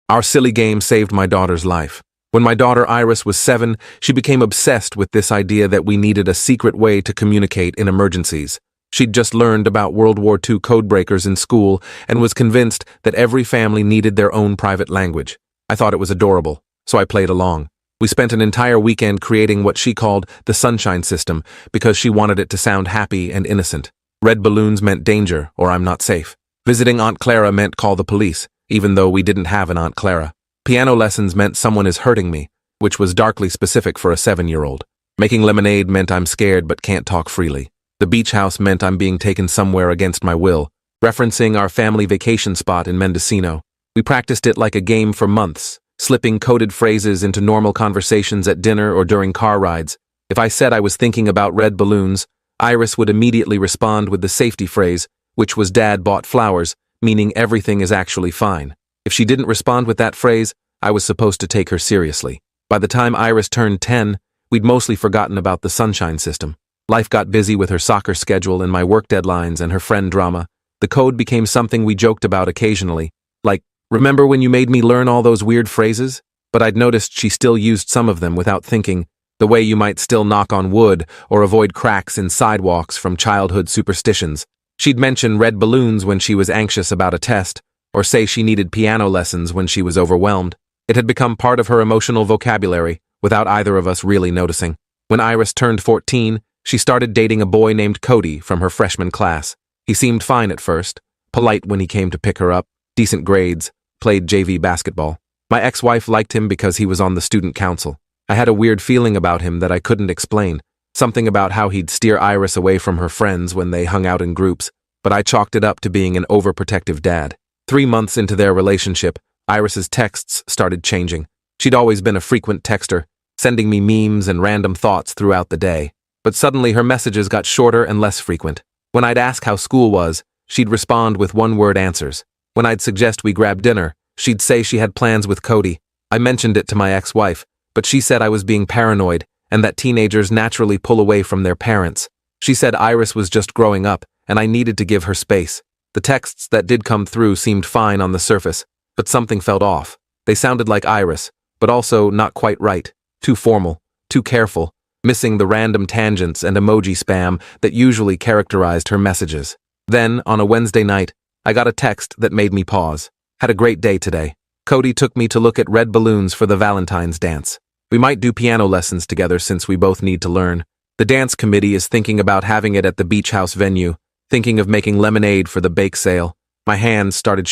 Our silly game saved my daughter's life. When my daughter Iris was 7, she became obsessed with this idea that we needed a secret way to communicate in emergencies. She'd just learned about World War II codebreakers in school and was convinced that every family needed their own private language. I thought it was adorable, so I played along. We spent an entire weekend creating what she called the Sunshine System because she wanted it to sound happy and innocent. Red balloons meant danger or I'm not safe. Visiting Aunt Clara meant call the police, even though we didn't have an Aunt Clara. Piano lessons meant someone is hurting me, which was darkly specific for a 7-year-old. Making lemonade meant I'm scared but can't talk freely. The beach house meant I'm being taken somewhere against my will, referencing our family vacation spot in Mendocino. We practiced it like a game for months, slipping coded phrases into normal conversations at dinner or during car rides. If I said I was thinking about red balloons, Iris would immediately respond with the safety phrase, which was Dad bought flowers, meaning everything is actually fine. If she didn't respond with that phrase, I was supposed to take her seriously. By the time Iris turned 10, we'd mostly forgotten about the Sunshine System. Life got busy with her soccer schedule and my work deadlines and her friend drama. The code became something we joked about occasionally, like, "Remember when you made me learn all those weird phrases?" But I'd noticed she still used some of them without thinking, the way you might still knock on wood or avoid cracks in sidewalks from childhood superstitions. She'd mention red balloons when she was anxious about a test, or say she needed piano lessons when she was overwhelmed. It had become part of her emotional vocabulary, without either of us really noticing. When Iris turned 14, she started dating a boy named Cody from her freshman class. He seemed fine at first, polite when he came to pick her up, decent grades, played JV basketball. My ex-wife liked him because he was on the student council. I had a weird feeling about him that I couldn't explain, something about how he'd steer Iris away from her friends when they hung out in groups, but I chalked it up to being an overprotective dad. 3 months into their relationship, Iris's texts started changing. She'd always been a frequent texter, sending me memes and random thoughts throughout the day. But suddenly her messages got shorter and less frequent. When I'd ask how school was, she'd respond with one-word answers. When I'd suggest we grab dinner, she'd say she had plans with Cody. I mentioned it to my ex-wife, but she said I was being paranoid and that teenagers naturally pull away from their parents. She said Iris was just growing up and I needed to give her space. The texts that did come through seemed fine on the surface, but something felt off. They sounded like Iris, but also not quite right. Too formal, too careful, missing the random tangents and emoji spam that usually characterized her messages. Then, on a Wednesday night, I got a text that made me pause. Had a great day today. Cody took me to look at red balloons for the Valentine's dance. We might do piano lessons together since we both need to learn. The dance committee is thinking about having it at the beach house venue, thinking of making lemonade for the bake sale. My hands started